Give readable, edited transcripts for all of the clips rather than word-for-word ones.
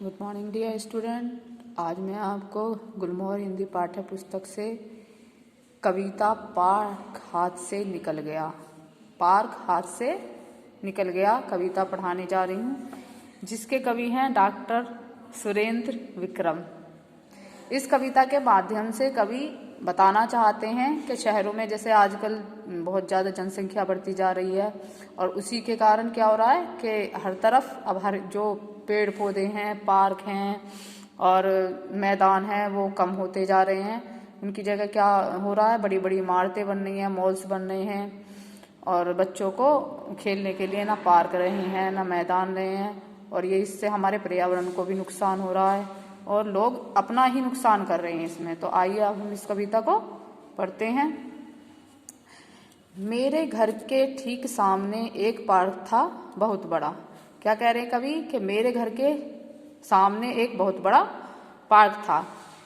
Good morning dear student. आज मैं आपको गुलमोहर हिंदी पाठ्य पुस्तक से कविता पार्क हाथ से निकल गया कविता पढ़ाने जा रही हूँ, जिसके कवि हैं डॉक्टर सुरेंद्र विक्रम। इस कविता के माध्यम से कवि बताना चाहते हैं कि शहरों में जैसे आजकल बहुत ज़्यादा जनसंख्या बढ़ती जा रही है और उसी के कारण क्या हो रहा है कि हर तरफ अब हर जो पेड़ पौधे हैं, पार्क हैं और मैदान हैं वो कम होते जा रहे हैं। उनकी जगह क्या हो रहा है, बड़ी बड़ी इमारतें बन रही हैं, मॉल्स बन रहे हैं और बच्चों को खेलने के लिए ना पार्क रहे हैं ना मैदान रहे हैं, और ये इससे हमारे पर्यावरण को भी नुकसान हो रहा है और लोग अपना ही नुकसान कर रहे हैं इसमें। तो आइए अब हम इस कविता को पढ़ते हैं। मेरे घर के ठीक सामने एक पार्क था बहुत बड़ा। क्या कह रहे हैं कवि कि मेरे घर के सामने एक बहुत बड़ा पार्क था।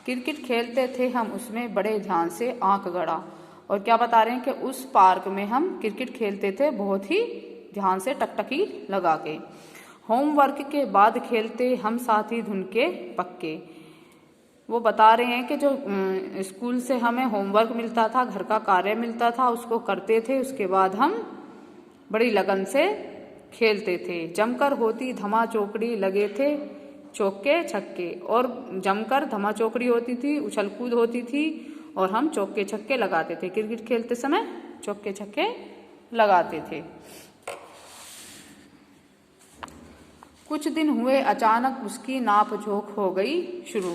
क्रिकेट खेलते थे हम उसमें बड़े ध्यान से आंख गड़ा। और क्या बता रहे हैं कि उस पार्क में हम क्रिकेट खेलते थे बहुत ही ध्यान से, टकटकी लगा के। होमवर्क के बाद खेलते हम साथी धुन के पक्के। वो बता रहे हैं कि जो स्कूल से हमें होमवर्क मिलता था, घर का कार्य मिलता था, उसको करते थे, उसके बाद हम बड़ी लगन से खेलते थे। जमकर होती धमा चौकड़ी, लगे थे चौके छक्के। और जमकर धमा चौकड़ी होती थी, उछल कूद होती थी और हम चौके छक्के लगाते थे। क्रिकेट खेलते समय चौके छक्के लगाते थे। कुछ दिन हुए अचानक उसकी नाप जोख हो गई शुरू।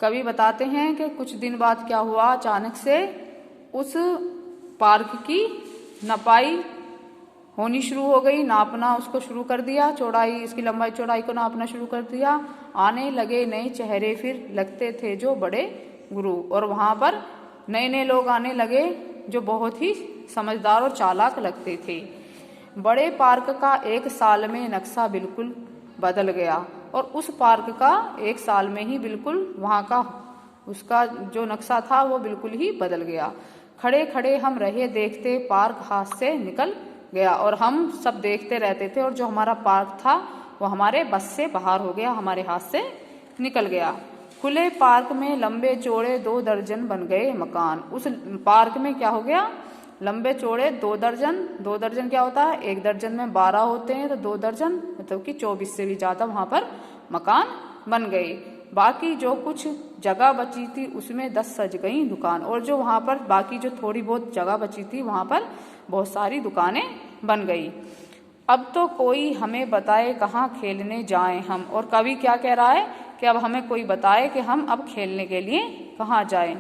कवि बताते हैं कि कुछ दिन बाद क्या हुआ, अचानक से उस पार्क की नपाई होनी शुरू हो गई, नापना उसको शुरू कर दिया, चौड़ाई, इसकी लंबाई चौड़ाई को नापना शुरू कर दिया। आने लगे नए चेहरे, फिर लगते थे जो बड़े गुरु। और वहां पर नए नए लोग आने लगे जो बहुत ही समझदार और चालाक लगते थे। बड़े पार्क का एक साल में नक्शा बिल्कुल बदल गया। और उस पार्क का एक साल में ही बिल्कुल वहां का उसका जो नक्शा था वो बिल्कुल ही बदल गया। खड़े खड़े हम रहे देखते, पार्क हाथ से निकल गया। और हम सब देखते रहते थे और जो हमारा पार्क था वो हमारे बस से बाहर हो गया, हमारे हाथ से निकल गया। खुले पार्क में लंबे चौड़े 2 दर्जन बन गए मकान। उस पार्क में क्या हो गया, लंबे चौड़े 2 दर्जन। 2 दर्जन क्या होता है, 1 दर्जन में 12 होते हैं, तो 2 दर्जन मतलब कि 24 से भी ज्यादा वहां पर मकान बन गए। बाकी जो कुछ जगह बची थी उसमें 10 सज गई दुकान। और जो वहां पर बाकी जो थोड़ी बहुत जगह बची थी वहां पर बहुत सारी दुकानें बन गई। अब तो कोई हमें बताए कहाँ खेलने जाएं हम। और कवि क्या कह रहा है कि अब हमें कोई बताए कि हम अब खेलने के लिए कहाँ जाएं।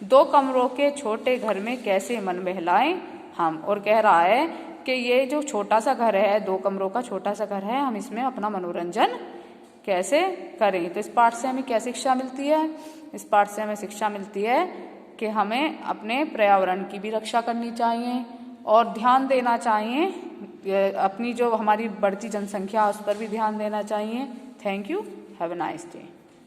2 कमरों के छोटे घर में कैसे मन बहलाएं हम। और कह रहा है कि ये जो छोटा सा घर है, 2 कमरों का छोटा सा घर है, हम इसमें अपना मनोरंजन कैसे करें। तो इस पाठ से हमें क्या शिक्षा मिलती है, इस पाठ से हमें शिक्षा मिलती है कि हमें अपने पर्यावरण की भी रक्षा करनी चाहिए और ध्यान देना चाहिए, अपनी जो हमारी बढ़ती जनसंख्या उस पर भी ध्यान देना चाहिए। Thank you, have a nice day.